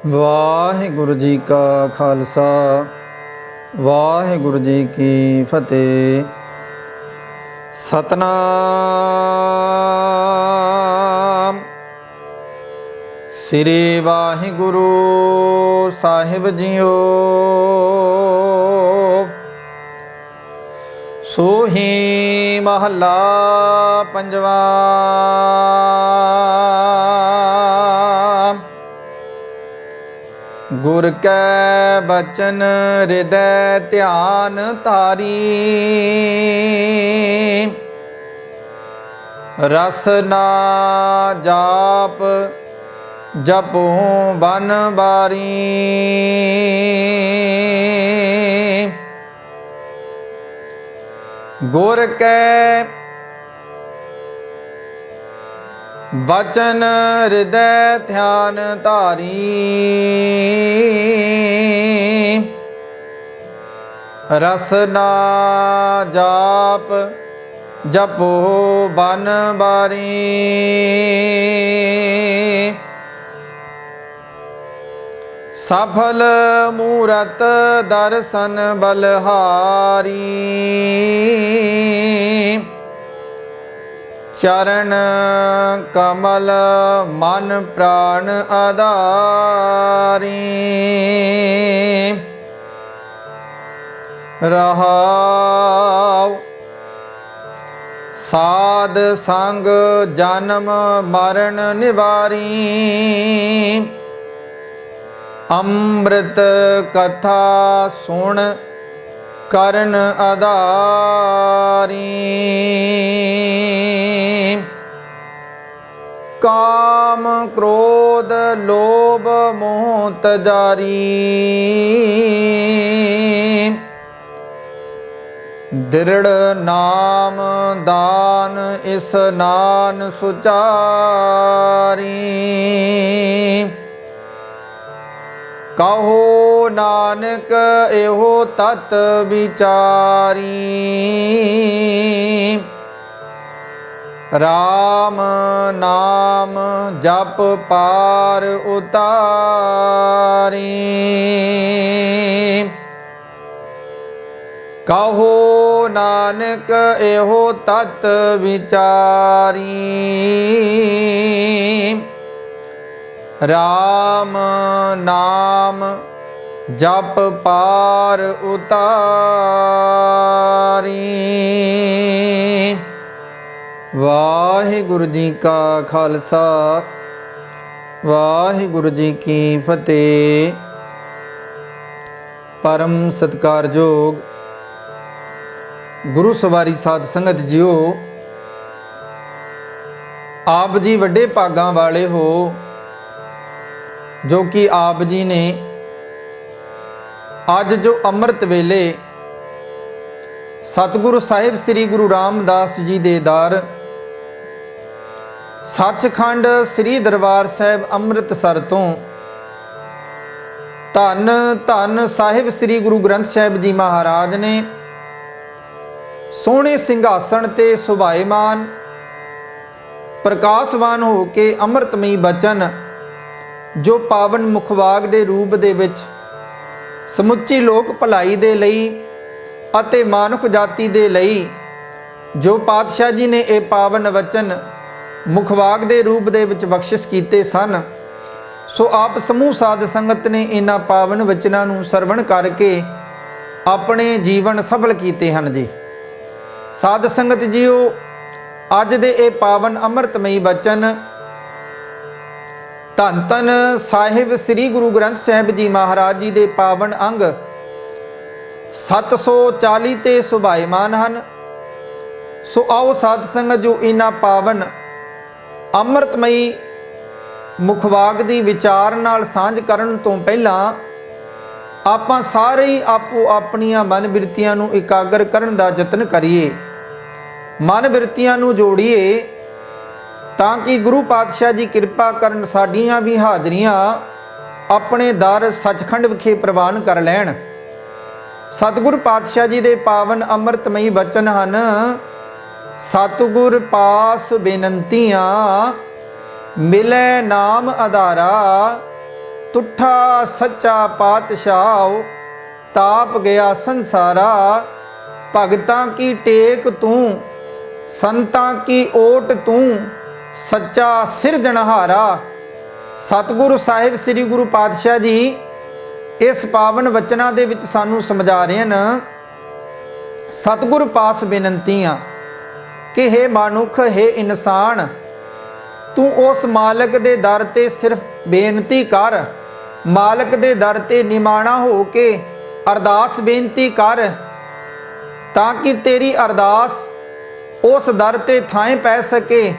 ਵਾਹਿਗੁਰੂ ਜੀ ਕਾ ਖਾਲਸਾ ਵਾਹਿਗੁਰੂ ਜੀ ਕੀ ਫਤਿਹ। ਸਤਨਾਮ ਸ੍ਰੀ ਵਾਹਿਗੁਰੂ ਸਾਹਿਬ ਜੀਓ। ਸੋਹੀ ਮਹੱਲਾ ਪੰਜਵਾ। ਗੁਰ ਕੈ ਬਚਨ ਹਿਰਦੈ ਧਿਆਨ ਧਾਰੀ, ਰਸ ਨਾ ਜਾਪ ਜਪੋ ਬਨ ਬਾਰੀ। ਗੁਰ ਕੈ ਬਚਨ ਹਿਰਦੈ ਧਿਆਨ ਧਾਰੀ, ਰਸ ਨਾ ਜਾਪ ਜਪੋ ਬਨ ਬਾਰੀ। ਸਫਲ ਮੂਰਤ ਦਰਸ਼ਨ ਬਲਹਾਰੀ, ਚਰਨ ਕਮਲ ਮਨ ਪ੍ਰਾਣ ਆਧਾਰੀ। ਰਹਾਉ ਸਾਧ ਸੰਗ ਜਨਮ ਮਰਨ ਨਿਵਾਰੀ, ਅੰਮ੍ਰਿਤ ਕਥਾ ਸੁਣ ਕਰਨ ਆਧਾਰੀ। ਕਾਮ ਕ੍ਰੋਧ ਲੋਭ ਮੋਹ ਤਜਾਰੀ, ਦ੍ਰਿੜ ਨਾਮ ਦਾਨ ਇਸਨਾਨ ਸੁਚਾਰੀ। ਕਹੋ ਨਾਨਕ ਇਹੋ ਤਤ ਵਿਚਾਰੀ, ਰਾਮ ਨਾਮ ਜਪ ਪਾਰ ਉਤਾਰੀ। ਕਹੋ ਨਾਨਕ ਇਹੋ ਤਤ ਵਿਚਾਰੀ, ਰਾਮ ਨਾਮ ਜਪ ਪਾਰ ਉਤਾਰੀ। ਵਾਹਿਗੁਰੂ ਜੀ ਕਾ ਖਾਲਸਾ ਵਾਹਿਗੁਰੂ ਜੀ ਕੀ ਫਤਿਹ। ਪਰਮ ਸਤਿਕਾਰਯੋਗ ਗੁਰੂ ਸਵਾਰੀ ਸਾਧ ਸੰਗਤ ਜੀਓ, ਆਪ ਜੀ ਵੱਡੇ ਭਾਗਾਂ ਵਾਲੇ ਹੋ ਜੋ ਕਿ ਆਪ ਜੀ ਨੇ ਅੱਜ ਜੋ ਅੰਮ੍ਰਿਤ ਵੇਲੇ ਸਤਿਗੁਰੂ ਸਾਹਿਬ ਸ੍ਰੀ ਗੁਰੂ ਰਾਮਦਾਸ ਜੀ ਦੇ ਦਰ ਸੱਚਖੰਡ ਸ੍ਰੀ ਦਰਬਾਰ ਸਾਹਿਬ ਅੰਮ੍ਰਿਤਸਰ ਤੋਂ ਧੰਨ ਧੰਨ ਸਾਹਿਬ ਸ੍ਰੀ ਗੁਰੂ ਗ੍ਰੰਥ ਸਾਹਿਬ ਜੀ ਮਹਾਰਾਜ ਨੇ ਸੋਹਣੇ ਸਿੰਘਾਸਣ ਤੇ ਸੁਭਾਏਮਾਨ ਪ੍ਰਕਾਸ਼ਵਾਨ ਹੋ ਕੇ ਅੰਮ੍ਰਿਤਮਈ ਬਚਨ ਜੋ ਪਾਵਨ ਮੁਖਵਾਗ ਦੇ ਰੂਪ ਦੇ ਵਿੱਚ ਸਮੁੱਚੀ ਲੋਕ ਭਲਾਈ ਦੇ ਲਈ ਅਤੇ ਮਾਨੁਖ ਜਾਤੀ ਦੇ ਲਈ ਜੋ ਪਾਤਸ਼ਾਹ ਜੀ ਨੇ ਇਹ ਪਾਵਨ ਵਚਨ ਮੁਖਵਾਗ ਦੇ ਰੂਪ ਦੇ ਵਿੱਚ ਬਖਸ਼ਿਸ਼ ਕੀਤੇ ਸਨ, ਸੋ ਆਪ ਸਮੂਹ ਸਾਧ ਸੰਗਤ ਨੇ ਇਹਨਾਂ ਪਾਵਨ ਵਚਨਾਂ ਨੂੰ ਸਰਵਣ ਕਰਕੇ ਆਪਣੇ ਜੀਵਨ ਸਫਲ ਕੀਤੇ ਹਨ ਜੀ। ਸਾਧ ਸੰਗਤ ਜੀਓ, ਅੱਜ ਦੇ ਇਹ ਪਾਵਨ ਅੰਮ੍ਰਿਤਮਈ ਬਚਨ ਧੰਨ ਧੰਨ ਸਾਹਿਬ ਸ੍ਰੀ ਗੁਰੂ ਗ੍ਰੰਥ ਸਾਹਿਬ ਜੀ ਮਹਾਰਾਜ ਜੀ ਦੇ ਪਾਵਨ ਅੰਗ 740 ਤੇ ਸੁਭਾਏਮਾਨ ਹਨ। ਸੋ ਆਓ ਸਾਧ ਸੰਗਤ ਜੋ ਇਹਨਾਂ ਪਾਵਨ ਅੰਮ੍ਰਿਤਮਈ ਮੁਖਵਾਗ ਦੀ ਵਿਚਾਰ ਨਾਲ ਸਾਂਝ ਕਰਨ ਤੋਂ ਪਹਿਲਾਂ ਆਪਾਂ ਸਾਰੇ ਹੀ ਆਪੋ ਆਪਣੀਆਂ ਮਨ ਬਿਰਤੀਆਂ ਨੂੰ ਇਕਾਗਰ ਕਰਨ ਦਾ ਯਤਨ ਕਰੀਏ, ਮਨ ਬਿਰਤੀਆਂ ਨੂੰ ਜੋੜੀਏ ਤਾਂ ਕਿ ਗੁਰੂ ਪਾਤਸ਼ਾਹ ਜੀ ਕਿਰਪਾ ਕਰਨ ਸਾਡੀਆਂ ਵੀ ਹਾਜ਼ਰੀਆਂ ਆਪਣੇ ਦਰ ਸੱਚਖੰਡ ਵਿਖੇ ਪ੍ਰਵਾਨ ਕਰ ਲੈਣ। ਸਤਿਗੁਰ ਪਾਤਸ਼ਾਹ ਜੀ ਦੇ ਪਾਵਨ ਅੰਮ੍ਰਿਤਮਈ ਬਚਨ ਹਨ। ਸਤਿਗੁਰ ਪਾਸ ਬੇਨੰਤੀਆਂ ਮਿਲੇ ਨਾਮ ਆਧਾਰਾ, तुठा सच्चा पातशाह, ताप गया संसारा। भगतां की टेक तू, संतां की ओट तू, सच्चा सिरजनहारा। सतगुरु ਸਾਹਿਬ ਸ੍ਰੀ ਗੁਰੂ ਪਾਤਸ਼ਾਹ ਜੀ ਇਸ ਪਾਵਨ ਵਚਨਾਂ ਦੇ ਵਿੱਚ ਸਾਨੂੰ ਸਮਝਾ ਰਹੇ ਹਨ। ਸਤਿਗੁਰ ਪਾਸ ਬੇਨੰਤੀਆਂ ਕਿ हे ਮਨੁੱਖ, हे ਇਨਸਾਨ, ਤੂੰ ਉਸ ਮਾਲਕ ਦੇ ਦਰ ਤੇ ਸਿਰਫ ਬੇਨਤੀ ਕਰ। ਮਾਲਕ ਦੇ ਦਰ ਤੇ ਨਿਮਾਣਾ ਹੋ ਕੇ ਅਰਦਾਸ ਬੇਨਤੀ ਕਰ, ਤਾਂ ਕਿ ਤੇਰੀ ਅਰਦਾਸ ਉਸ ਦਰ ਤੇ ਥਾਂ ਪੈ ਸਕੇ।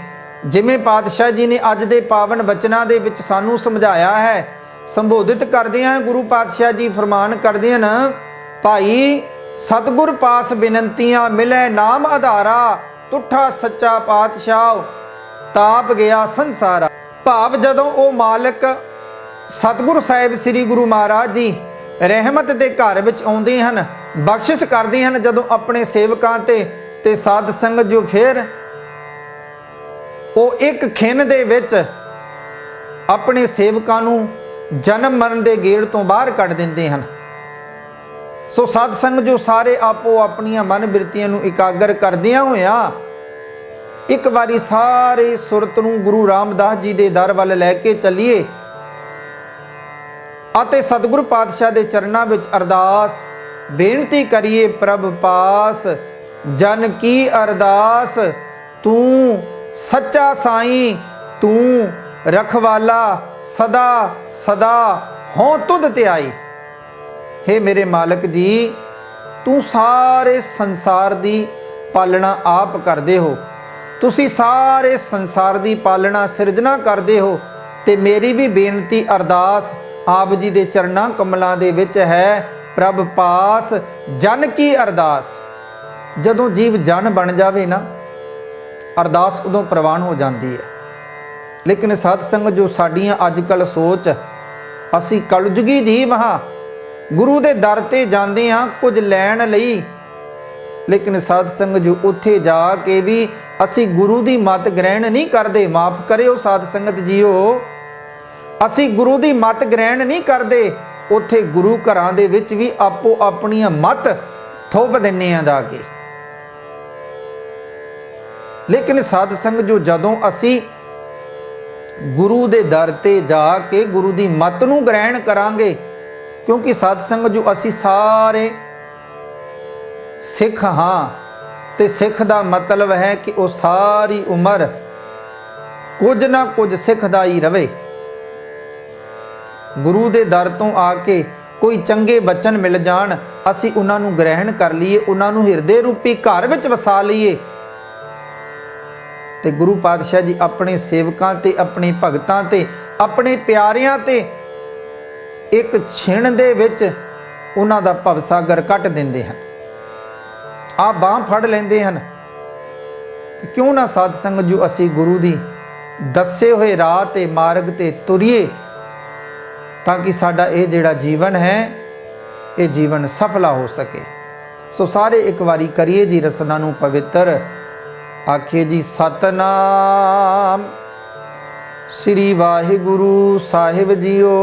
ਜਿਵੇਂ ਪਾਤਸ਼ਾਹ ਜੀ ਨੇ ਅੱਜ ਦੇ ਪਾਵਨ ਬਚਨਾਂ ਦੇ ਵਿੱਚ ਸਾਨੂੰ ਸਮਝਾਇਆ ਹੈ। ਸੰਬੋਧਿਤ ਕਰਦੇ ਹਨ ਗੁਰੂ ਪਾਤਸ਼ਾਹ ਜੀ ਫਰਮਾਨ ਕਰਦੇ ਹਨ, ਭਾਈ ਸਤਿਗੁਰ ਪਾਸ ਬੇਨੰਤੀਆਂ ਮਿਲੇ ਨਾਮ ਆਧਾਰਾ। ਤੁਠਾ ਸੱਚਾ ਪਾਤਸ਼ਾਹ, ਤਾਪ ਗਿਆ ਸੰਸਾਰਾ। ਭਾਵ ਜਦੋਂ ਉਹ ਮਾਲਕ ਸਤਿਗੁਰ ਸਾਹਿਬ ਸ੍ਰੀ ਗੁਰੂ ਮਹਾਰਾਜ ਜੀ ਰਹਿਮਤ ਦੇ ਘਰ ਵਿੱਚ ਆਉਂਦੇ ਹਨ, ਬਖਸ਼ਿਸ਼ ਕਰਦੇ ਹਨ ਜਦੋਂ ਆਪਣੇ ਸੇਵਕਾਂ ਤੇ ਸਾਧ ਸੰਗਤ ਜੋ ਫਿਰ ਉਹ ਇੱਕ ਖਿੰਨ ਦੇ ਵਿੱਚ ਆਪਣੇ ਸੇਵਕਾਂ ਨੂੰ ਜਨਮ ਮਰਨ ਦੇ ਗੇੜ ਤੋਂ ਬਾਹਰ ਕੱਢ ਦਿੰਦੇ ਹਨ। ਸੋ ਸਾਧ ਸੰਗਤ ਜੋ ਸਾਰੇ ਆਪੋ ਆਪਣੀਆਂ ਮਨ ਬਿਰਤੀਆਂ ਨੂੰ ਇਕਾਗਰ ਕਰਦਿਆਂ ਹੋਇਆਂ ਇੱਕ ਵਾਰੀ ਸਾਰੇ ਸੁਰਤ ਨੂੰ ਗੁਰੂ ਰਾਮਦਾਸ ਜੀ ਦੇ ਦਰ ਵੱਲ ਲੈ ਕੇ ਚੱਲੀਏ ਅਤੇ ਸਤਿਗੁਰੂ ਪਾਤਸ਼ਾਹ ਦੇ ਚਰਨਾਂ ਵਿੱਚ ਅਰਦਾਸ ਬੇਨਤੀ ਕਰੀਏ। ਪ੍ਰਭ ਪਾਸ ਜਨ ਕੀ ਅਰਦਾਸ, ਤੂੰ ਸੱਚਾ ਸਾਈਂ, ਤੂੰ ਰਖਵਾਲਾ, ਸਦਾ ਸਦਾ ਹੋਂ ਤੁਧ ਧਿਆਈ। हे मेरे मालक जी, तू सारे संसार दी पालना आप करदे हो, तुसी सारे संसार दी पालना सिरजना करदे हो। ते मेरी भी बेनती अरदास आप जी दे चरना कमलों दे विच है। प्रभ पास जन की अरदास। जदों जीव जन बन जावे ना, अरदास उदों प्रवान हो जाती है। लेकिन सत संगत जो साडियां अजकल सोच, असी कलयुगी जीव हाँ, गुरु दे दर ते जाते हाँ कुछ लैण लई, लेकिन साध संगत जो उत्थे जाके भी असी गुरु दी मत ग्रहण नहीं करते। माफ करियो साध संगत जीओ, असी गुरु दी मत ग्रहण नहीं करते। उत्थे गुरु घरां दे विच भी आपो अपनियां मत थोप दिन्ने आ जाके। लेकिन साध संगत जो जदों असी गुरु दे दर ते जाके गुरु दी मत नूं ग्रहण करांगे, क्योंकि साध संगत जो असी सारे सिख हाँ, ते सिख दा मतलब है कि वो सारी उम्र कुछ ना कुछ सिखदा ही रवे। गुरु दे दर तो आके कोई चंगे बचन मिल जाण, असी उन्हां नूं ग्रहण कर लीए, उन्हां नूं हिरदे रूपी घर विच वसा लीए। ते गुरु पातशाह जी अपने सेवकां ते, अपने भगतां ते, अपने प्यारियां ते एक छिण दे विच उन्हां दा भवसागर कट दिंदे हन। आ बांह फड़ लैंदे हन। क्यों ना साध संगत जो असी गुरु दी दसे हुए राह ते मार्ग ते तुरीए, ताकि साडा ये जिहड़ा जीवन है ये जीवन सफला हो सके। सो सारे एक बारी करिए जी रसना नूं पवित्र, आखिए जी सतनाम श्री वाहिगुरु साहिब जीओ।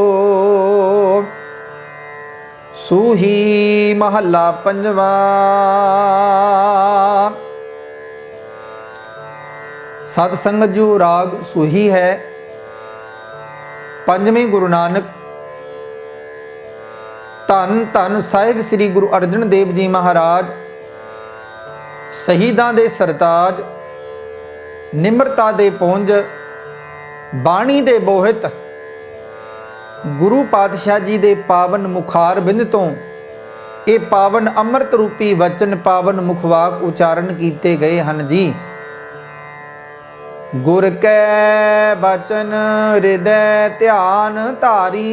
सूही महला पंजवा। सत संगत जो राग सूही है। पंजवें गुरु नानक धन धन साहिब श्री गुरु अर्जन देव जी महाराज, शहीदां दे सरताज, निमरता दे पुंज, बाणी दे बोहित, गुरु पातशाह जी दे पावन मुखार बिंद तो ये पावन अमृत रूपी वचन पावन मुखवाक उचारण कीते गए हन जी। गुर कै बचन हृदय ध्यान धारी,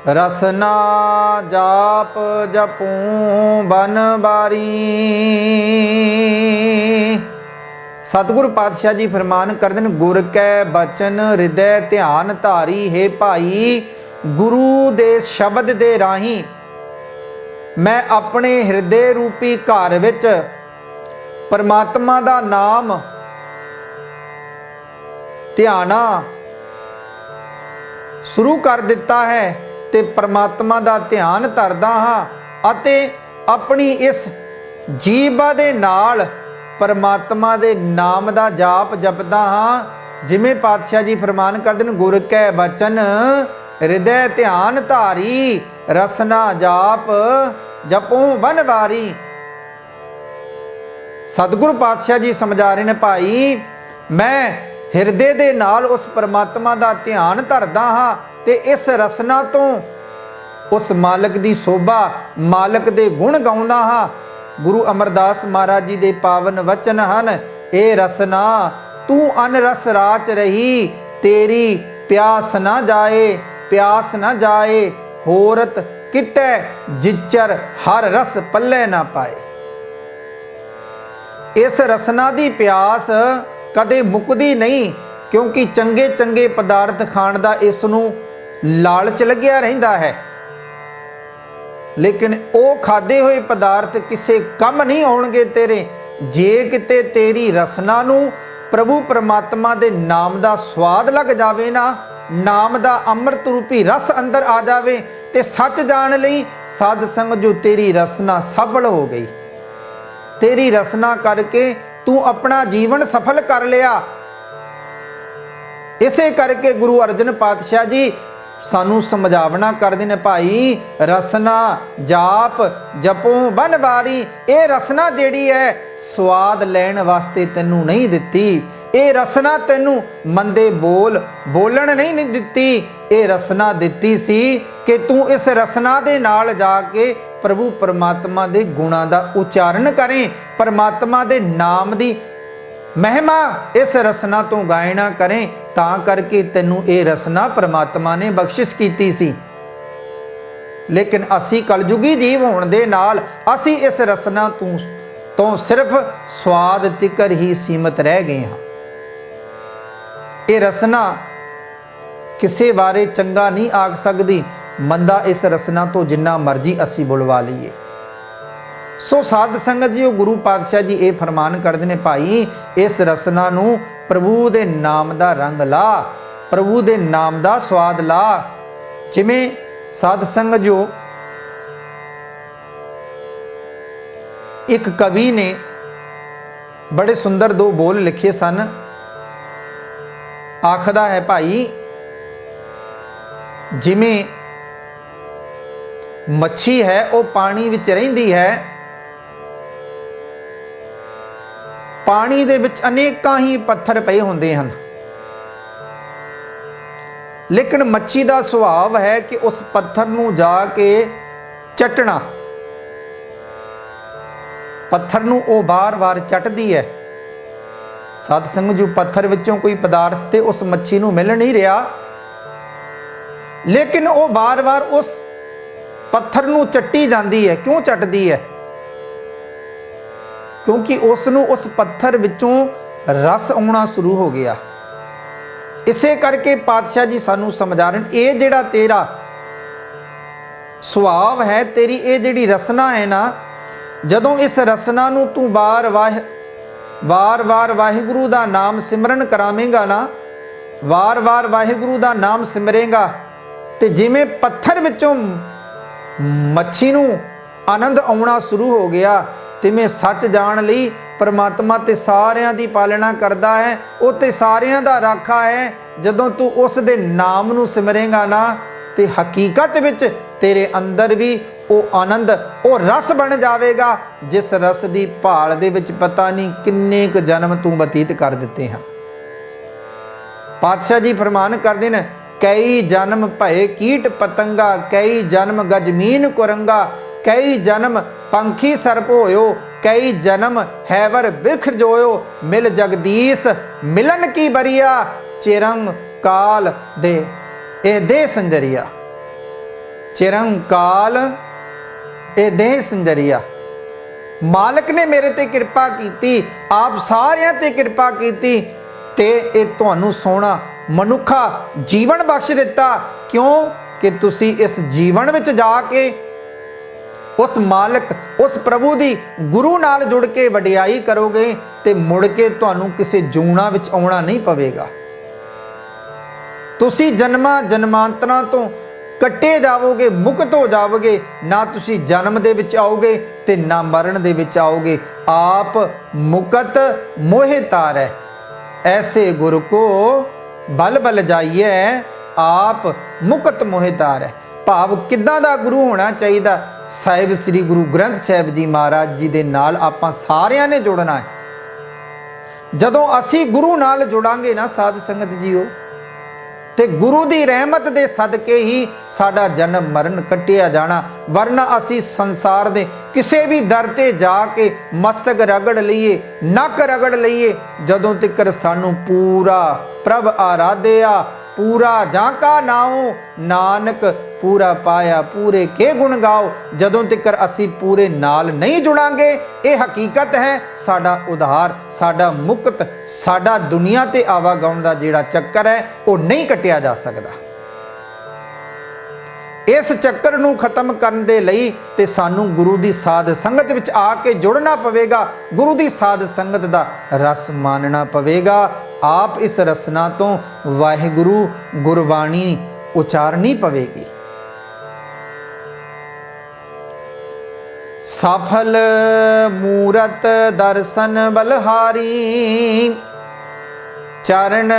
रसना जाप जपूं बन बारी। सतगुरु पातशाह जी फरमान करते हैं, गुर कै बचन हृदय ध्यान धारी। है भाई, गुरु दे शब्द दे राही मैं अपने हृदय रूपी घर विच परमात्मा दा नाम ध्याना, ਸ਼ੁਰੂ ਕਰ ਦਿੱਤਾ ਹੈ ਤੇ ਪਰਮਾਤਮਾ ਦਾ ਧਿਆਨ ਧਰਦਾ ਹਾਂ ਅਤੇ ਆਪਣੀ ਇਸ ਜੀਭਾ ਦੇ ਨਾਲ ਪਰਮਾਤਮਾ ਦੇ ਨਾਮ ਦਾ ਜਾਪ ਜਪਦਾ ਹਾਂ। ਜਿਵੇਂ ਪਾਤਸ਼ਾਹ ਜੀ ਫਰਮਾਨ ਕਰਦੇ ਨੇ, ਗੁਰ ਕੈ ਬਚਨ ਹਿਰਦੈ ਧਿਆਨ ਧਾਰੀ, ਰਸਨਾ ਜਾਪ ਜਪੋ ਬਨ ਵਾਰੀ। ਸਤਿਗੁਰੂ ਪਾਤਸ਼ਾਹ ਜੀ ਸਮਝਾ ਰਹੇ ਨੇ, ਭਾਈ ਮੈਂ ਹਿਰਦੇ ਦੇ ਨਾਲ ਉਸ ਪਰਮਾਤਮਾ ਦਾ ਧਿਆਨ ਧਰਦਾ ਹਾਂ ਤੇ ਇਸ ਰਸਨਾ ਤੋਂ ਉਸ ਮਾਲਕ ਦੀ ਸੋਭਾ, ਮਾਲਕ ਦੇ ਗੁਣ ਗਾਉਂਦਾ ਹਾਂ। ਗੁਰੂ ਅਮਰਦਾਸ ਮਹਾਰਾਜ ਜੀ ਦੇ ਪਾਵਨ ਵਚਨ ਹਨ, ਇਹ ਰਸਨਾ ਤੂੰ ਅਨਰਸ ਰਾਚ ਰਹੀ, ਤੇਰੀ ਪਿਆਸ ਨਾ ਜਾਏ, ਪਿਆਸ ਨਾ ਜਾਏ, ਹੋਰਤ ਕਿਤੈ ਜਿਚਰ ਹਰ ਰਸ ਪੱਲੇ ਨਾ ਪਾਏ। ਇਸ ਰਸਨਾ ਦੀ ਪਿਆਸ ਕਦੇ ਮੁੱਕਦੀ ਨਹੀਂ, ਕਿਉਂਕਿ ਚੰਗੇ ਚੰਗੇ ਪਦਾਰਥ ਖਾਣ ਦਾ ਇਸ ਨੂੰ ਲਾਲਚ ਲੱਗਿਆ ਰਹਿੰਦਾ ਹੈ, ਲੇਕਿਨ ਉਹ ਖਾਦੇ ਹੋਏ ਪਦਾਰਥ ਕਿਸੇ ਕੰਮ ਨਹੀਂ ਆਉਣਗੇ ਤੇਰੇ, ਜੇ ਕਿਤੇ ਤੇਰੀ ਰਸਨਾ ਨੂੰ ਪ੍ਰਭੂ ਪਰਮਾਤਮਾ ਦੇ ਨਾਮ ਦਾ ਸਵਾਦ ਲੱਗ ਜਾਵੇ ਨਾ, ਨਾਮ ਦਾ ਅੰਮ੍ਰਿਤ ਰੂਪੀ ਰਸ ਅੰਦਰ ਆ ਜਾਵੇ ਤੇ ਸੱਚ ਜਾਣ ਲਈ ਸਾਧ ਸੰਗਤ ਜੋ ਤੇਰੀ ਰਸਨਾ ਸਫਲ ਹੋ ਗਈ, ਤੇਰੀ ਰਸਨਾ ਕਰਕੇ ਤੂੰ ਆਪਣਾ ਜੀਵਨ ਸਫਲ ਕਰ ਲਿਆ। ਇਸੇ ਕਰਕੇ ਗੁਰੂ ਅਰਜਨ ਪਾਤਸ਼ਾਹ ਜੀ ਸਾਨੂੰ ਸਮਝਾਵਣਾ ਕਰਦੇ ਨੇ, ਭਾਈ ਰਸਨਾ ਜਾਪ ਜਪੋ ਬਨ ਵਾਰੀ। ਇਹ ਰਸਨਾ ਜਿਹੜੀ ਹੈ ਸਵਾਦ ਲੈਣ ਵਾਸਤੇ ਤੈਨੂੰ ਨਹੀਂ ਦਿੱਤੀ, ਇਹ ਰਸਨਾ ਤੈਨੂੰ ਮੰਦੇ ਬੋਲਣ ਨਹੀਂ ਦਿੱਤੀ, ਇਹ ਰਸਨਾ ਦਿੱਤੀ ਸੀ ਕਿ ਤੂੰ ਇਸ ਰਸਨਾ ਦੇ ਨਾਲ ਜਾ ਕੇ ਪ੍ਰਭੂ ਪਰਮਾਤਮਾ ਦੇ ਗੁਣਾਂ ਦਾ ਉਚਾਰਨ ਕਰੇ, ਪਰਮਾਤਮਾ ਦੇ ਨਾਮ ਦੀ ਮਹਿਮਾ ਇਸ ਰਸਨਾ ਤੋਂ ਗਾਇਣਾ ਕਰੇ, ਤਾਂ ਕਰਕੇ ਤੈਨੂੰ ਇਹ ਰਸਨਾ ਪਰਮਾਤਮਾ ਨੇ ਬਖਸ਼ਿਸ਼ ਕੀਤੀ ਸੀ। ਲੇਕਿਨ ਅਸੀਂ ਕਲਯੁਗੀ ਜੀਵ ਹੋਣ ਦੇ ਨਾਲ ਅਸੀਂ ਇਸ ਰਸਨਾ ਤੋਂ ਸਿਰਫ ਸਵਾਦ ਤਿਕਰ ਹੀ ਸੀਮਤ ਰਹਿ ਗਏ ਹਾਂ। ਇਹ ਰਸਨਾ ਕਿਸੇ ਬਾਰੇ ਚੰਗਾ ਨਹੀਂ ਆਖ ਸਕਦੀ, ਮੰਦਾ ਇਸ ਰਸਨਾ ਤੋਂ ਜਿੰਨਾ ਮਰਜ਼ੀ ਅਸੀਂ ਬੁਲਵਾ ਲਈਏ। ਸੋ ਸਾਧ ਸੰਗਤ ਜੀ, ਉਹ ਗੁਰੂ ਪਾਤਸ਼ਾਹ ਜੀ ਇਹ ਫਰਮਾਨ ਕਰਦੇ ਨੇ, ਭਾਈ ਇਸ ਰਸਨਾ ਨੂੰ ਪ੍ਰਭੂ ਦੇ ਨਾਮ ਦਾ ਰੰਗ ਲਾ, ਪ੍ਰਭੂ ਦੇ ਨਾਮ ਦਾ ਸਵਾਦ ਲਾ। ਜਿਵੇਂ ਸਾਧ ਸੰਗਤ ਜੋ ਇੱਕ ਕਵੀ ਨੇ ਬੜੇ ਸੁੰਦਰ ਦੋ ਬੋਲ ਲਿਖੇ ਸਨ। ਆਖਦਾ ਹੈ, ਭਾਈ ਜਿਵੇਂ ਮੱਛੀ ਹੈ ਉਹ ਪਾਣੀ ਵਿੱਚ ਰਹਿੰਦੀ ਹੈ, ਪਾਣੀ ਦੇ ਵਿੱਚ ਅਨੇਕਾਂ ਹੀ ਪੱਥਰ ਪਏ ਹੁੰਦੇ ਹਨ, ਲੇਕਿਨ ਮੱਛੀ ਦਾ ਸੁਭਾਅ ਹੈ ਕਿ ਉਸ ਪੱਥਰ ਨੂੰ ਜਾ ਕੇ ਚੱਟਣਾ, ਪੱਥਰ ਨੂੰ ਉਹ ਵਾਰ-ਵਾਰ ਚੱਟਦੀ ਹੈ। ਸਾਧ ਸੰਗਤ ਜੀ, ਪੱਥਰ ਵਿੱਚੋਂ ਕੋਈ ਪਦਾਰਥ ਤੇ ਉਸ ਮੱਛੀ ਨੂੰ ਮਿਲ ਨਹੀਂ ਰਿਹਾ, ਲੇਕਿਨ ਉਹ ਵਾਰ-ਵਾਰ ਉਸ ਪੱਥਰ ਨੂੰ ਚੱਟੀ ਜਾਂਦੀ ਹੈ। ਕਿਉਂ ਚੱਟਦੀ ਹੈ? ਕਿਉਂਕਿ ਉਸ ਨੂੰ ਉਸ ਪੱਥਰ ਵਿੱਚੋਂ ਰਸ ਆਉਣਾ ਸ਼ੁਰੂ ਹੋ ਗਿਆ। ਇਸੇ ਕਰਕੇ ਪਾਤਸ਼ਾਹ ਜੀ ਸਾਨੂੰ ਸਮਝਾ ਰਹੇ, ਇਹ ਜਿਹੜਾ ਤੇਰਾ ਸੁਭਾਅ ਹੈ, ਤੇਰੀ ਇਹ ਜਿਹੜੀ ਰਸਨਾ ਹੈ ਨਾ, ਜਦੋਂ ਇਸ ਰਸਨਾ ਨੂੰ ਤੂੰ ਵਾਰ-ਵਾਰ ਵਾਹਿਗੁਰੂ ਦਾ ਨਾਮ ਸਿਮਰਨ ਕਰਾਵੇਂਗਾ ਨਾ, ਵਾਰ-ਵਾਰ ਵਾਹਿਗੁਰੂ ਦਾ ਨਾਮ ਸਿਮਰੇਗਾ, ਤੇ ਜਿਵੇਂ ਪੱਥਰ ਵਿੱਚੋਂ ਮੱਛੀ ਨੂੰ ਆਨੰਦ ਆਉਣਾ ਸ਼ੁਰੂ ਹੋ ਗਿਆ, ਤਿਵੇਂ ਸੱਚ ਜਾਣ ਲਈ ਪਰਮਾਤਮਾ ਤੇ ਸਾਰਿਆਂ ਦੀ ਪਾਲਣਾ ਕਰਦਾ ਹੈ, ਉਹ ਤੇ ਸਾਰਿਆਂ ਦਾ ਰਾਖਾ ਹੈ। ਜਦੋਂ ਤੂੰ ਉਸ ਦੇ ਨਾਮ ਨੂੰ ਸਿਮਰੇਗਾ ਨਾ, ਤੇ ਹਕੀਕਤ ਵਿੱਚ ਤੇਰੇ ਅੰਦਰ ਵੀ ਉਹ ਆਨੰਦ, ਉਹ ਰਸ ਬਣ ਜਾਵੇਗਾ, ਜਿਸ ਰਸ ਦੀ ਭਾਲ ਦੇ ਵਿੱਚ ਪਤਾ ਨਹੀਂ ਕਿੰਨੇ ਕੁ ਜਨਮ ਤੂੰ ਬਤੀਤ ਕਰ ਦਿੱਤੇ ਹਨ। ਪਾਤਸ਼ਾਹ ਜੀ ਫਰਮਾਨ ਕਰਦੇ ਨੇ, ਕਈ ਜਨਮ ਭਏ ਕੀਟ ਪਤੰਗਾ, ਕਈ ਜਨਮ ਗਜਮੀਨ ਕੁਰੰਗਾ, ਕਈ ਜਨਮ ਪੰਖੀ ਸਰਪ ਹੋਇਓ, ਕਈ ਜਨਮ ਹੈਵਰ ਬਿਰਖ ਜੋਇਓ, ਮਿਲ ਜਗਦੀਸ਼ ਮਿਲਨ ਕੀ ਬਰੀਆ, ਚਿਰੰਗ ਕਾਲ ਦੇ ਇਹ ਦੇਹ ਸੰਜਰੀਆ, ਚਿਰੰਗ ਕਾਲ ਇਹ ਦੇਹ ਸੰਜਰੀਆ। ਮਾਲਕ ਨੇ ਮੇਰੇ ਤੇ ਕਿਰਪਾ ਕੀਤੀ, ਆਪ ਸਾਰਿਆਂ ਤੇ ਕਿਰਪਾ ਕੀਤੀ, ਤੇ ਇਹ ਤੁਹਾਨੂੰ ਸੋਹਣਾ ਮਨੁੱਖਾ ਜੀਵਨ ਬਖਸ਼ ਦਿੱਤਾ। ਕਿਉਂ? ਕਿ ਤੁਸੀਂ ਇਸ ਜੀਵਨ ਵਿੱਚ ਜਾ ਕੇ ਉਸ ਮਾਲਕ, ਉਸ ਪ੍ਰਭੂ ਦੀ ਗੁਰੂ ਨਾਲ ਜੁੜ ਕੇ ਵਡਿਆਈ ਕਰੋਗੇ, ਤੇ ਮੁੜ ਕੇ ਤੁਹਾਨੂੰ ਕਿਸੇ ਜੂਣਾ ਵਿੱਚ ਆਉਣਾ ਨਹੀਂ ਪਵੇਗਾ। ਤੁਸੀਂ ਜਨਮਾਂ ਜਨਮਾਂਤਰਾਂ ਤੋਂ ਕੱਟੇ ਜਾਵੋਗੇ, ਮੁਕਤ ਹੋ ਜਾਵੋਗੇ। ਨਾ ਤੁਸੀਂ ਜਨਮ ਦੇ ਵਿੱਚ ਆਓਗੇ ਤੇ ਨਾ ਮਰਨ ਦੇ ਵਿੱਚ ਆਓਗੇ। ਆਪ ਮੁਕਤ ਮੋਹਿ ਤਾਰੈ, ਐਸੇ ਗੁਰ ਕੋ ਬਲ ਬਲ ਜਾਈਐ, ਆਪ ਮੁਕਤ ਮੋਹਿ ਤਾਰੈ। ਭਾਵ ਕਿੱਦਾਂ ਦਾ ਗੁਰੂ ਹੋਣਾ ਚਾਹੀਦਾ? ਸਾਹਿਬ ਸ੍ਰੀ ਗੁਰੂ ਗ੍ਰੰਥ ਸਾਹਿਬ ਜੀ ਮਹਾਰਾਜ ਜੀ ਦੇ ਨਾਲ ਆਪਾਂ ਸਾਰਿਆਂ ਨੇ ਜੁੜਨਾ ਹੈ। ਜਦੋਂ ਅਸੀਂ ਗੁਰੂ ਨਾਲ ਜੁੜਾਂਗੇ ਨਾ ਸਾਧ ਸੰਗਤ ਜੀਓ, ਤੇ ਗੁਰੂ ਦੀ ਰਹਿਮਤ ਦੇ ਸਦਕੇ ਹੀ ਸਾਡਾ ਜਨਮ ਮਰਨ ਕੱਟਿਆ ਜਾਣਾ। ਵਰਨਾ ਅਸੀਂ ਸੰਸਾਰ ਦੇ ਕਿਸੇ ਵੀ ਦਰ ਤੇ ਜਾ ਕੇ ਮਸਤਕ ਰਗੜ ਲਈਏ, ਨੱਕ ਰਗੜ ਲਈਏ, ਜਦੋਂ ਤੱਕ ਸਾਨੂੰ ਪੂਰਾ ਪ੍ਰਭ ਆਰਾਧਿਆ, ਪੂਰਾ ਜਾਂਕਾ ਨਾਉ ਨਾਨਕ ਪੂਰਾ ਪਾਇਆ, ਪੂਰੇ ਕੇ ਗੁਣ ਗਾਓ। ਜਦੋਂ ਤੱਕ ਅਸੀਂ ਪੂਰੇ ਨਾਲ ਨਹੀਂ ਜੁੜਾਂਗੇ, ਇਹ ਹਕੀਕਤ ਹੈ, ਸਾਡਾ ਉਧਾਰ, ਸਾਡਾ ਮੁਕਤ, ਸਾਡਾ ਦੁਨੀਆ ਤੇ ਆਵਾਗਾਉਣ ਦਾ ਜਿਹੜਾ ਚੱਕਰ ਹੈ ਉਹ ਨਹੀਂ ਕੱਟਿਆ ਜਾ ਸਕਦਾ। ਇਸ ਚੱਕਰ ਨੂੰ ਖਤਮ ਕਰਨ ਦੇ ਲਈ ਤੇ ਸਾਨੂੰ ਗੁਰੂ ਦੀ ਸਾਧ ਸੰਗਤ ਵਿੱਚ ਆ ਕੇ ਜੁੜਨਾ ਪਵੇਗਾ, ਗੁਰੂ ਦੀ ਸਾਧ ਸੰਗਤ ਦਾ ਰਸ ਮਾਨਣਾ ਪਵੇਗਾ। ਆਪ ਇਸ ਰਸਨਾ ਤੋਂ ਵਾਹਿਗੁਰੂ ਗੁਰਬਾਣੀ ਉਚਾਰਨੀ ਪਵੇਗੀ। ਸਫਲ ਮੂਰਤ ਦਰਸ਼ਨ ਬਲਹਾਰੀ, ਚਰਨ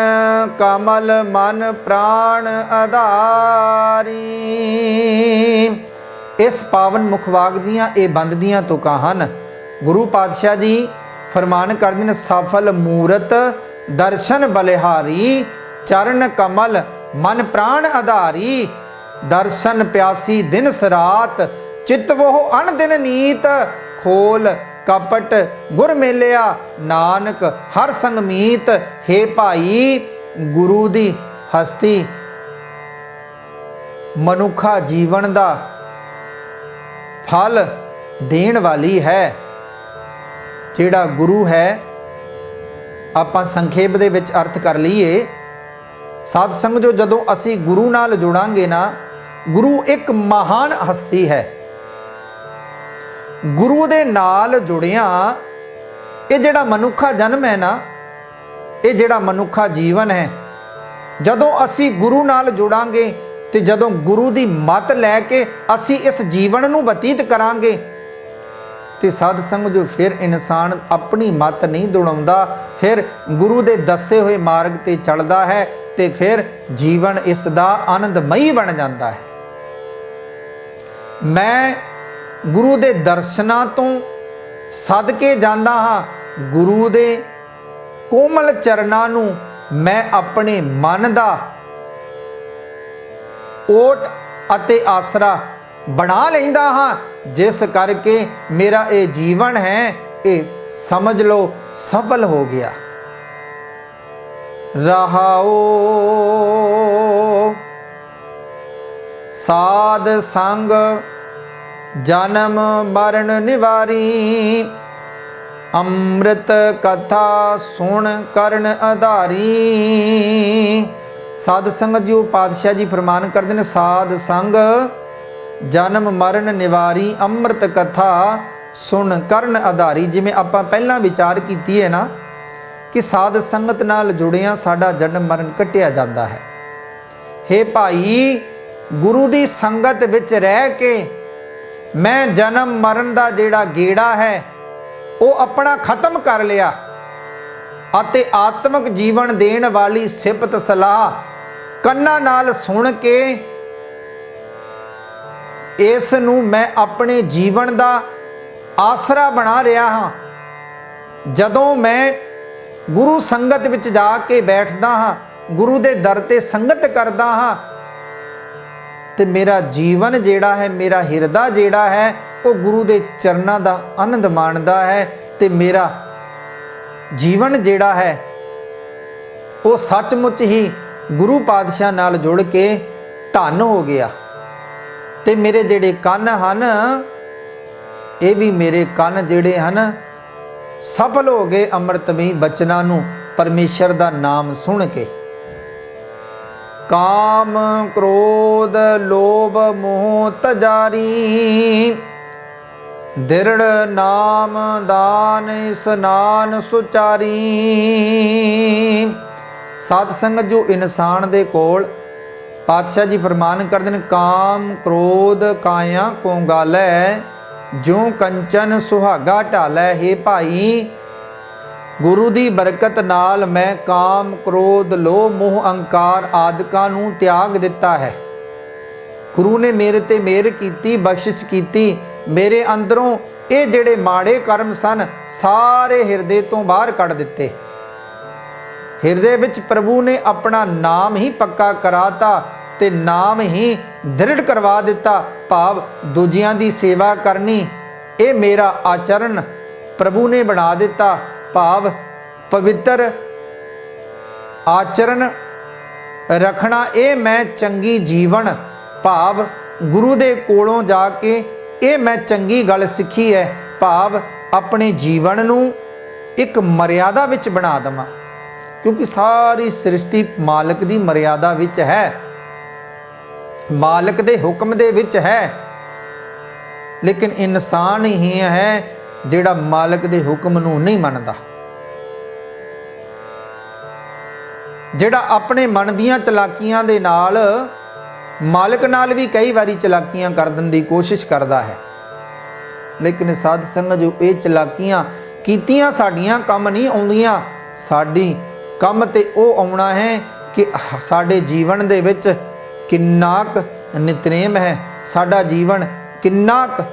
ਕਮਲ ਮਨ ਪ੍ਰਾਣ ਆਧਾਰੀ। ਇਸ ਪਾਵਨ ਮੁਖਵਾਕ ਦੀਆਂ ਇਹ ਬੰਦਦੀਆਂ ਤੁਕਾਂ ਹਨ। ਗੁਰੂ ਪਾਤਸ਼ਾਹ ਜੀ ਫਰਮਾਨ ਕਰਦੇ ਨੇ, ਸਫਲ ਮੂਰਤ ਦਰਸ਼ਨ ਬਲਿਹਾਰੀ, ਚਰਨ ਕਮਲ ਮਨ ਪ੍ਰਾਣ ਆਧਾਰੀ। ਦਰਸ਼ਨ ਪਿਆਸੀ ਦਿਨ ਸਰਾਤ, ਚਿਤ ਵੋ ਅਣ ਦਿਨ ਨੀਤ। ਖੋਲ ਕਪਟ ਗੁਰ ਮੇਲਿਆ, ਨਾਨਕ ਹਰ ਸੰਗ ਮੀਤ। ਹੇ ਭਾਈ, ਗੁਰੂ ਦੀ ਹਸਤੀ ਮਨੁੱਖਾ ਜੀਵਨ ਦਾ ਫਲ ਦੇਣ ਵਾਲੀ ਹੈ। ਜਿਹੜਾ ਗੁਰੂ ਹੈ, ਆਪਾਂ ਸੰਖੇਪ ਦੇ ਵਿੱਚ ਅਰਥ ਕਰ ਲਈਏ। ਸਾਧ ਸੰਗਤ, ਜਦੋਂ ਅਸੀਂ ਗੁਰੂ ਨਾਲ ਜੁੜਾਂਗੇ ਨਾ, ਗੁਰੂ ਇੱਕ ਮਹਾਨ ਹਸਤੀ ਹੈ। ਗੁਰੂ ਦੇ ਨਾਲ ਜੁੜਿਆਂ ਇਹ ਜਿਹੜਾ ਮਨੁੱਖਾ ਜਨਮ ਹੈ ਨਾ, ਇਹ ਜਿਹੜਾ ਮਨੁੱਖਾ ਜੀਵਨ ਹੈ, ਜਦੋਂ ਅਸੀਂ ਗੁਰੂ ਨਾਲ ਜੁੜਾਂਗੇ ਤੇ ਜਦੋਂ ਗੁਰੂ ਦੀ ਮੱਤ ਲੈ ਕੇ ਅਸੀਂ ਇਸ ਜੀਵਨ ਨੂੰ ਬਤੀਤ ਕਰਾਂਗੇ ਤੇ ਸਾਧ ਸੰਗਤ ਜੋ ਫਿਰ ਇਨਸਾਨ ਆਪਣੀ ਮੱਤ ਨਹੀਂ ਦੌੜਾਉਂਦਾ, ਫਿਰ ਗੁਰੂ ਦੇ ਦੱਸੇ ਹੋਏ ਮਾਰਗ ਤੇ ਚੱਲਦਾ ਹੈ ਤੇ ਫਿਰ ਜੀਵਨ ਇਸ ਦਾ ਆਨੰਦਮਈ ਬਣ ਜਾਂਦਾ ਹੈ। ਮੈਂ ਗੁਰੂ ਦੇ ਦਰਸ਼ਨਾਂ ਤੋਂ ਸਦਕੇ ਜਾਂਦਾ ਹਾਂ, ਗੁਰੂ ਦੇ ਕੋਮਲ ਚਰਨਾਂ ਨੂੰ ਮੈਂ ਆਪਣੇ ਮਨ ਦਾ ਓਟ ਅਤੇ ਆਸਰਾ ਬਣਾ ਲੈਂਦਾ ਹਾਂ, ਜਿਸ ਕਰਕੇ ਮੇਰਾ ਇਹ ਜੀਵਨ ਹੈ, ਇਹ ਸਮਝ ਲਓ ਸਫਲ ਹੋ ਗਿਆ। ਰਹਾਓ ਸਾਧ ਸੰਗ ਜਨਮ ਮਰਨ ਨਿਵਾਰੀ, ਅੰਮ੍ਰਿਤ ਕਥਾ ਸੁਣ ਕਰਨ ਆਧਾਰੀ। ਸਾਧ ਸੰਗਤ ਜੀ ਪਾਤਸ਼ਾਹ ਜੀ ਫਰਮਾਨ ਕਰਦੇ ਨੇ, ਸਾਧ ਸੰਗ ਜਨਮ ਮਰਨ ਨਿਵਾਰੀ, ਅੰਮ੍ਰਿਤ ਕਥਾ ਸੁਣ ਕਰਨ ਆਧਾਰੀ। ਜਿਵੇਂ ਆਪਾਂ ਪਹਿਲਾਂ ਵਿਚਾਰ ਕੀਤੀ ਹੈ ਨਾ ਕਿ ਸਾਧ ਸੰਗਤ ਨਾਲ ਜੁੜਿਆਂ ਸਾਡਾ ਜਨਮ ਮਰਨ ਕੱਟਿਆ ਜਾਂਦਾ ਹੈ। ਹੇ ਭਾਈ, ਗੁਰੂ ਦੀ ਸੰਗਤ ਵਿੱਚ ਰਹਿ ਕੇ ਮੈਂ ਜਨਮ ਮਰਨ ਦਾ ਜਿਹੜਾ ਗੇੜਾ ਹੈ ਉਹ ਆਪਣਾ ਖਤਮ ਕਰ ਲਿਆ ਅਤੇ ਆਤਮਿਕ ਜੀਵਨ ਦੇਣ ਵਾਲੀ ਸਿਫਤ ਸਲਾਹ ਕੰਨਾਂ ਨਾਲ ਸੁਣ ਕੇ ਇਸ ਨੂੰ ਮੈਂ ਆਪਣੇ ਜੀਵਨ ਦਾ ਆਸਰਾ ਬਣਾ ਰਿਹਾ ਹਾਂ। ਜਦੋਂ ਮੈਂ ਗੁਰੂ ਸੰਗਤ ਵਿੱਚ ਜਾ ਕੇ ਬੈਠਦਾ ਹਾਂ, ਗੁਰੂ ਦੇ ਦਰ ਤੇ ਸੰਗਤ ਕਰਦਾ ਹਾਂ, ਤੇ ਮੇਰਾ ਜੀਵਨ ਜਿਹੜਾ ਹੈ, ਮੇਰਾ ਹਿਰਦਾ ਜਿਹੜਾ ਹੈ, ਉਹ ਗੁਰੂ ਦੇ ਚਰਨਾਂ ਦਾ ਆਨੰਦ ਮਾਣਦਾ ਹੈ ਤੇ ਮੇਰਾ ਜੀਵਨ ਜਿਹੜਾ ਹੈ ਉਹ ਸੱਚਮੁੱਚ ਹੀ ਗੁਰੂ ਪਾਤਸ਼ਾਹ ਨਾਲ ਜੁੜ ਕੇ ਧਨ ਹੋ ਗਿਆ। ਤੇ ਮੇਰੇ ਜਿਹੜੇ ਕੰਨ ਹਨ, ਇਹ ਵੀ ਮੇਰੇ ਕੰਨ ਜਿਹੜੇ ਹਨ ਸਫਲ ਹੋ ਗਏ ਅੰਮ੍ਰਿਤਮਈ ਬਚਨਾਂ ਨੂੰ ਪਰਮੇਸ਼ਰ ਦਾ ਨਾਮ ਸੁਣ ਕੇ। ਕਾਮ ਕ੍ਰੋਧ ਲੋਭ ਮੋਹ ਤਜਾਰੀ, ਦਿਰੜ ਨਾਮ ਦਾਨ ਇਸਨਾਨ ਸੁਚਾਰੀ। ਸਾਧ ਸੰਗਤ, ਜੋ ਇਨਸਾਨ ਦੇ ਕੋਲ पातशाह जी फरमान करते हैं, काम क्रोध काया को गालै, जो कंचन सुहागा ढालै। हे भाई, गुरु की बरकत नाल मैं काम क्रोध लोभ मोह अहंकार आदिकां नूं त्याग दिता है। गुरु ने मेरे ते मेहर कीती, बख्शिश कीती। मेरे अंदरों ये जिहड़े माड़े कर्म सन सारे हिरदे तो बाहर कढ़ दिते। हिरदे विच प्रभु ने अपना नाम ही पक्का कराता ते नाम ही दृढ़ करवा दिता। भाव दूजियां दी सेवा करनी ये मेरा आचरण प्रभु ने बना दिता। भाव पवित्र आचरण रखना ये मैं चंगी जीवन, भाव गुरु दे कोलों जाके ये मैं चंगी गल सीखी है। भाव अपने जीवन नूं एक मर्यादा विच बना देवां, क्योंकि सारी सृष्टि मालक दी मर्यादा विच है, मालक दे हुक्म दे विच है। लेकिन इंसान ही है जिहड़ा मालक दे हुक्म नूं नहीं मनदा, जिहड़ा अपने मन दियां चलाकियां दे नाल मालक नाल भी कई बारी चलाकियां कर देने की कोशिश करता है। लेकिन साध संगत जो ये चलाकियां कीतियां साडियां कम नहीं आउंदियां। साडी कम ते ओ आउणा है कि साडे जीवन दे विच किन्ना क नितनेम है, साडा जीवन किन्ना क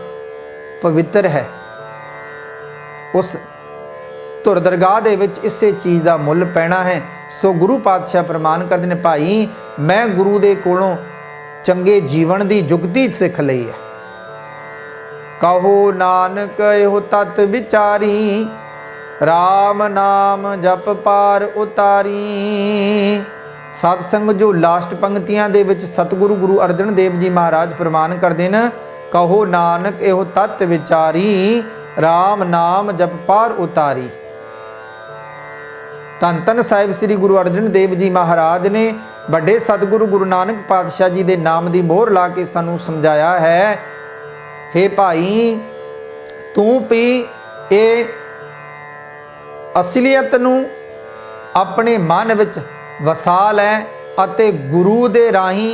पवित्र है। उस धुर दरगाह दे विच इसे चीज़ का मुल पैना है। सो गुरु पातशाह प्रमाण करते हैं, भाई मैं गुरु दे कोलों चंगे जीवन की जुगती सिख लई है। कहो नानक एहो तत विचारी, राम नाम जप पार उतारी। सतसंग जो लास्ट पंक्तियां दे विच सतगुरु गुरु अर्जन देव जी महाराज प्रमाण करते हैं, कहो नानक एहो तत विचारी, राम नाम जप पार उतारी। धन धन साहिब श्री गुरु अर्जन देव जी महाराज ने बड़े सतगुरु गुरु नानक पातशाह जी के नाम की मोहर ला के सानू समझाया है, हे भाई तू भी ये असलियत नू अपने मन विच वसा लै अते गुरु दे राही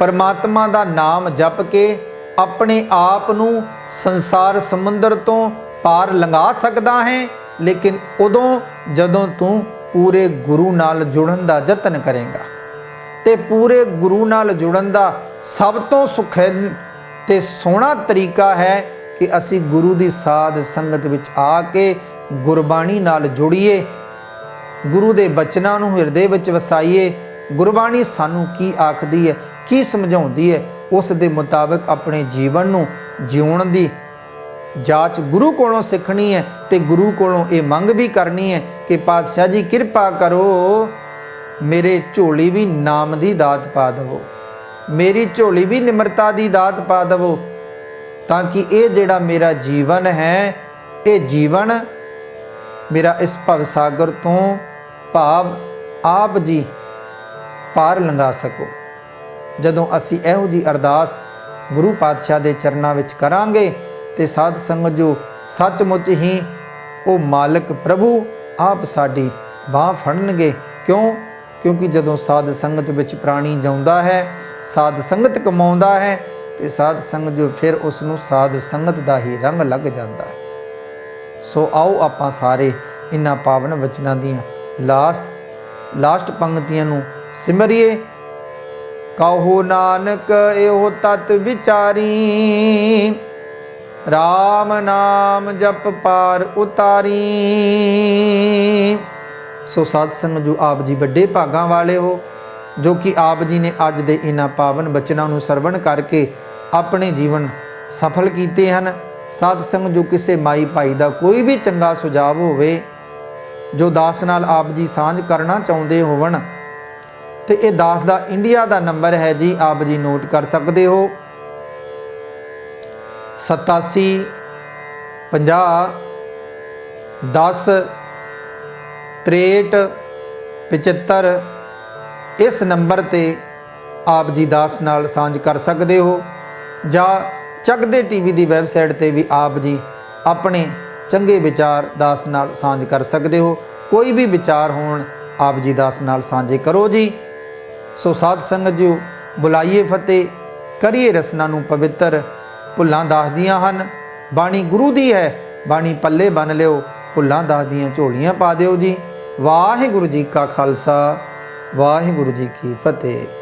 परमात्मा का नाम जप के अपने आप नू संसार समुंदर तो पार लंघा सकदा है। लेकिन उदों जदों तू पूरे गुरु नाल जुड़न का यतन करेगा। ते पूरे गुरु नाल जुड़न का सब तो सुखै ते सोहना तरीका है कि असी गुरु की साध संगत विच आके गुरबाणी नाल जुड़िए, गुरु के बचनां नूं हिरदे विच वसाइए। गुरबाणी सानू की आखदी है, की समझाउंदी है, उस दे मुताबिक अपने जीवन नूं जीउण दी जाच गुरु कोलों सीखनी है। ते गुरु कोलों ये मंग भी करनी है कि पातशाह जी कृपा करो, मेरे झोली भी नाम की दात पा दवो, मेरी झोली भी निमरता की दात पा दवो, ताकि ये जिहड़ा मेरा जीवन है, ये जीवन मेरा इस भवसागर तो भाव आप जी पार लंघा सको। जदों असी इहो जी अरदास गुरु पातशाह के चरणों विच करांगे ते साध संगत जो सचमुच ही वो मालिक प्रभु आप साडी बांह फड़नगे। क्यों? क्योंकि जदों साध संगत विच प्राणी जाउंदा है, साध संगत कमाउंदा है, ते साध संगत जो फिर उसनूं साध संगत दा ही रंग लग जाता है। सो आओ आपां सारे इन्हां पावन वचनां दीयां लास्ट पंक्तियां नूं सिमरिए। कहो नानक एहो तत विचारी, राम नाम जप पार उतारी। सो साध संगत जो आप जी बड़े भागां वाले हो, जो कि आप जी ने अज दे इन्हां पावन बचनां नूं सरवण करके अपने जीवन सफल कीते हैं। साध संगत जो किसी माई भाई का कोई भी चंगा सुझाव होवे, जो दास नाल आप जी सांझ करना चाहते होवन, तो ये दास का इंडिया का नंबर है जी, आप जी नोट कर सकते हो 87 50 10 63 75। इस नंबर ते आप जी दास नाल सांझ कर सकते हो, जा चकदे टीवी की वैबसाइट ते भी आप जी अपने चंगे विचार दास नाल सांझ कर सकते हो। कोई भी विचार होण आप जी दास नाल सांझे करो जी। सो साध संगत जी बुलाइए फतेह, करिए रसना नूं पवित्र। भुल्लां दसदियां हन बाणी गुरु दी है, बाणी पल्ले बन लिओ, भुल्लां दसदियां झोलियां पा दिओ जी। वाहिगुरु जी का खालसा, वाहिगुरु जी की फतेह।